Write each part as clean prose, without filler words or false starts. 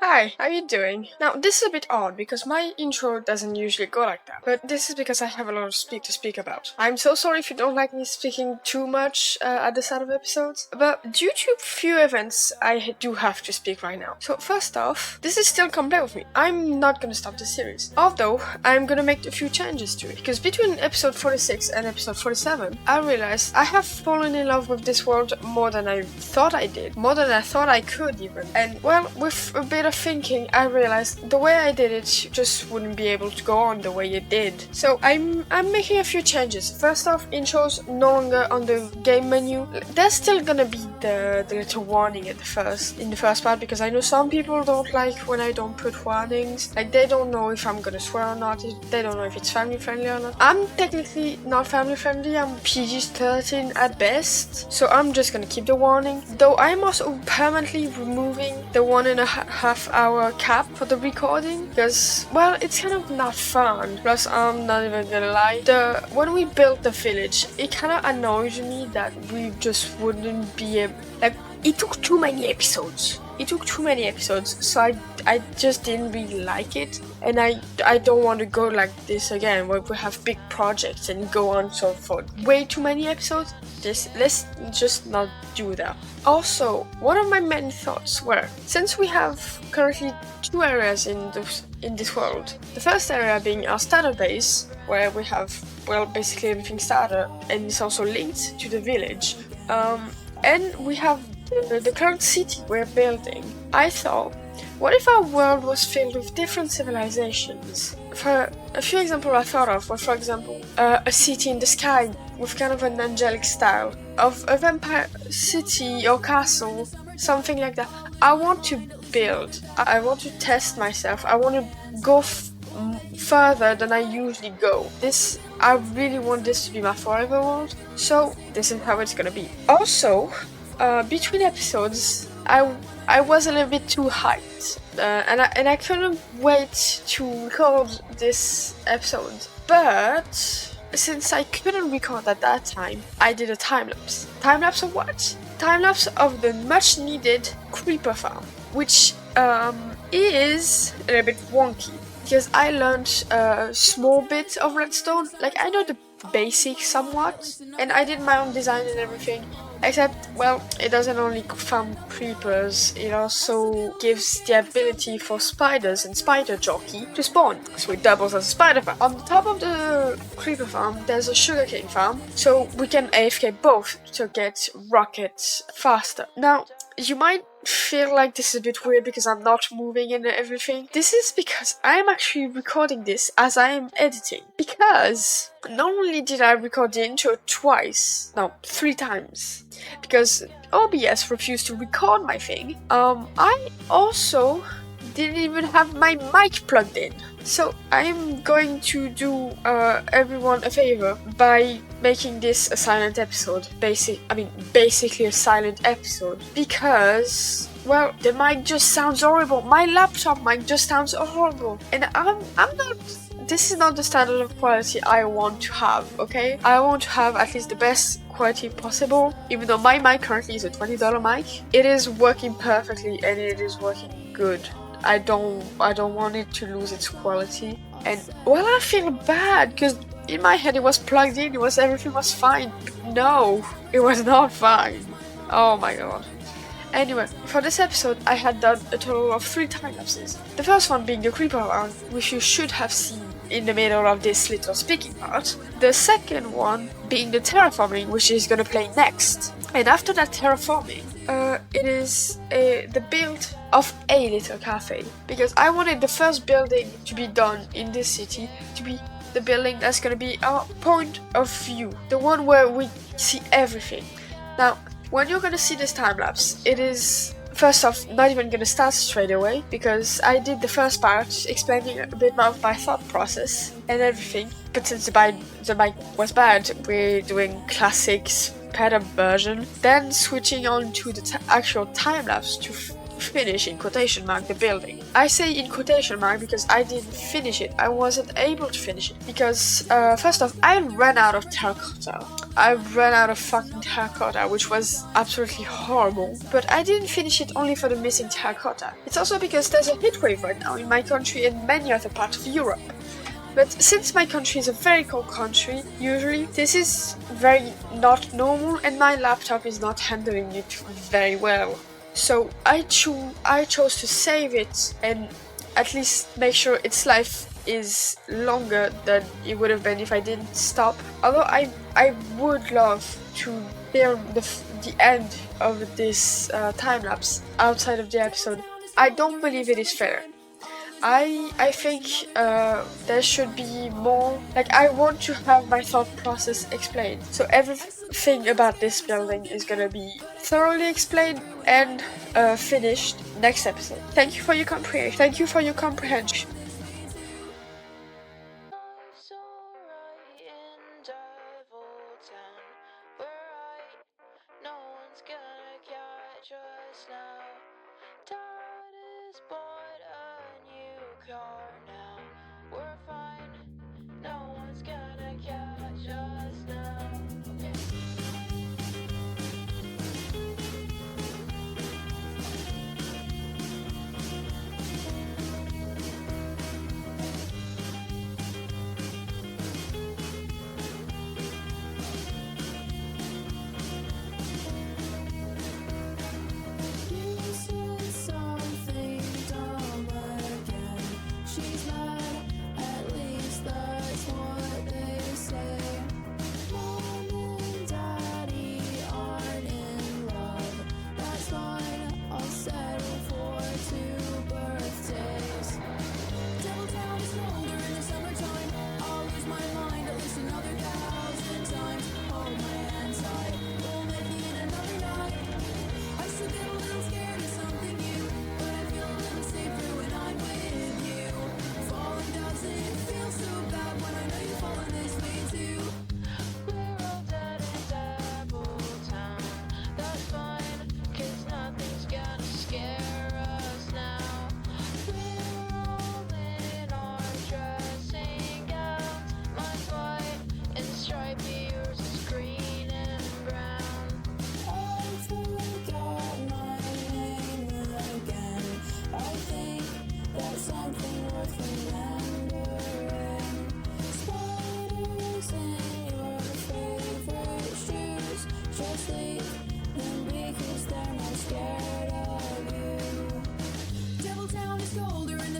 Hi, how you doing? Now, this is a bit odd because my intro doesn't usually go like that, but this is because I have a lot of to speak about. I'm so sorry if you don't like me speaking too much at the start of episodes, but due to few events, I do have to speak right now. So first off, this is still complete with me. I'm not gonna stop the series, although I'm gonna make a few changes to it, because between episode 46 and episode 47, I realized I have fallen in love with this world more than I thought I did, more than I thought I could even, and well, with a bit of thinking, I realized the way I did it just wouldn't be able to go on the way it did. So I'm making a few changes. First off, intros no longer on the game menu. There's still gonna be the little warning at in the first part, because I know some people don't like when I don't put warnings. Like, they don't know if I'm gonna swear or not. They don't know if it's family friendly or not. I'm technically not family friendly. I'm PG-13 at best. So I'm just gonna keep the warning. Though I'm also permanently removing the 1.5 hour cap for the recording, because, well, it's kind of not fun. Plus, I'm not even gonna lie, when we built the village, it kind of annoyed me that we just wouldn't be able, like, it took too many episodes. So I just didn't really like it, and I don't want to go like this again, where we have big projects and go on so for way too many episodes. Let's just not do that. Also, one of my main thoughts were, since we have currently two areas in this world, the first area being our starter base, where we have, well, basically everything starter, and it's also linked to the village, and we have the current city we're building. I thought, what if our world was filled with different civilizations? For a few examples I thought of were, for example, a city in the sky with kind of an angelic style, of a vampire city or castle, something like that. I want to build. I want to test myself. I want to go further than I usually go. I really want this to be my forever world. So this is how it's gonna be. Also, between episodes, I was a little bit too hyped, and I couldn't wait to record this episode. But since I couldn't record at that time, I did a time lapse. Time lapse of what? Time lapse of the much needed creeper farm, which is a little bit wonky, because I learned a small bit of redstone. Like, I know the basics somewhat, and I did my own design and everything. Except, well, it doesn't only farm creepers, it also gives the ability for spiders and spider jockey to spawn, so it doubles as a spider farm. On the top of the creeper farm, there's a sugarcane farm, so we can AFK both to get rockets faster. Now, you might feel like this is a bit weird because I'm not moving and everything. This is because I'm actually recording this as I am editing. Because not only did I record the intro three times, because OBS refused to record my thing, I also didn't even have my mic plugged in. So I'm going to do everyone a favor by making this a silent episode. Basically a silent episode, because, well, the mic just sounds horrible. My laptop mic just sounds horrible, and I'm not. This is not the standard of quality I want to have. Okay, I want to have at least the best quality possible. Even though my mic currently is a $20 mic, it is working perfectly and it is working good. I don't want it to lose its quality. And, well, I feel bad, because in my head it was plugged in, everything was fine. No, it was not fine. Oh my god. Anyway, for this episode I had done a total of 3 time lapses. The first one being the creeper round, which you should have seen in the middle of this little speaking part. The second one being the terraforming, which is gonna play next. And after that terraforming, it is the build of a little cafe, because I wanted the first building to be done in this city to be the building that's gonna be our point of view, the one where we see everything. Now, when you're gonna see this time lapse, it is, first off, not even gonna start straight away, because I did the first part explaining a bit of my thought process and everything. But since the mic was bad, we're doing classic sped up version, then switching on to the actual time lapse to finish in quotation mark the building. I say in quotation mark because I didn't finish it. I wasn't able to finish it because first off, I ran out of terracotta. I ran out of fucking terracotta, which was absolutely horrible. But I didn't finish it only for the missing terracotta. It's also because there's a heatwave right now in my country and many other parts of Europe. But since my country is a very cold country, usually this is very not normal and my laptop is not handling it very well. So I chose to save it and at least make sure its life is longer than it would have been if I didn't stop. Although I would love to film the end of this time lapse outside of the episode. I don't believe it is fair. I think there should be more. Like, I want to have my thought process explained. So everything about this building is gonna be thoroughly explained and finished next episode. Thank you for your comprehension. Thank you for your comprehension.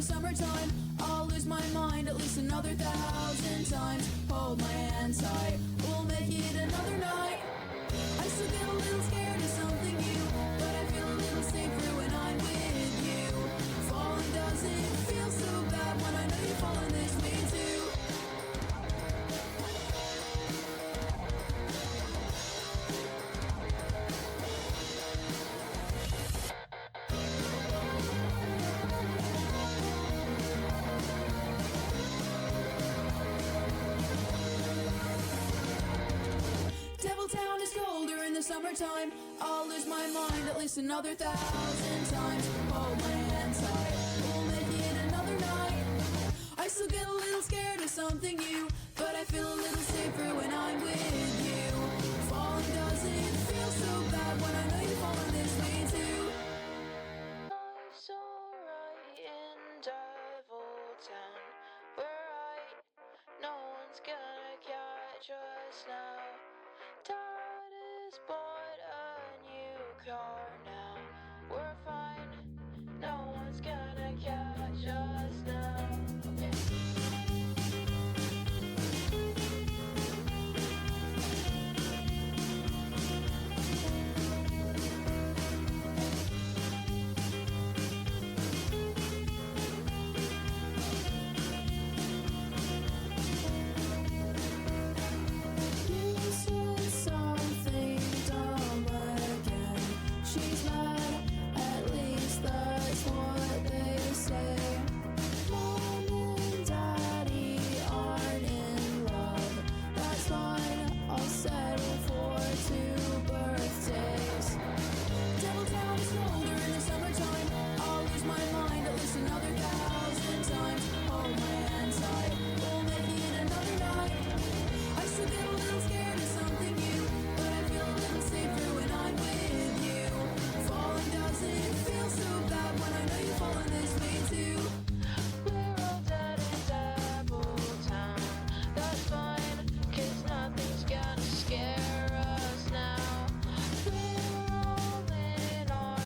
Summertime, I'll lose my mind at least another 1,000 times. Hold my hand tight, we'll make it another night. I still get a little scared of something new, but I feel a little safer when I'm with you. Falling doesn't feel so bad when I know you're falling this way too. Town is colder in the summertime. I'll lose my mind at least another 1,000 times. Hold my hand tight, we'll make it another night. I still get a little scared of something new, but I feel a little safer when I'm with you. Falling doesn't feel so bad when I know you're falling this way too. Life's alright in Devil Town. We're right, no one's gonna catch us now. Tide is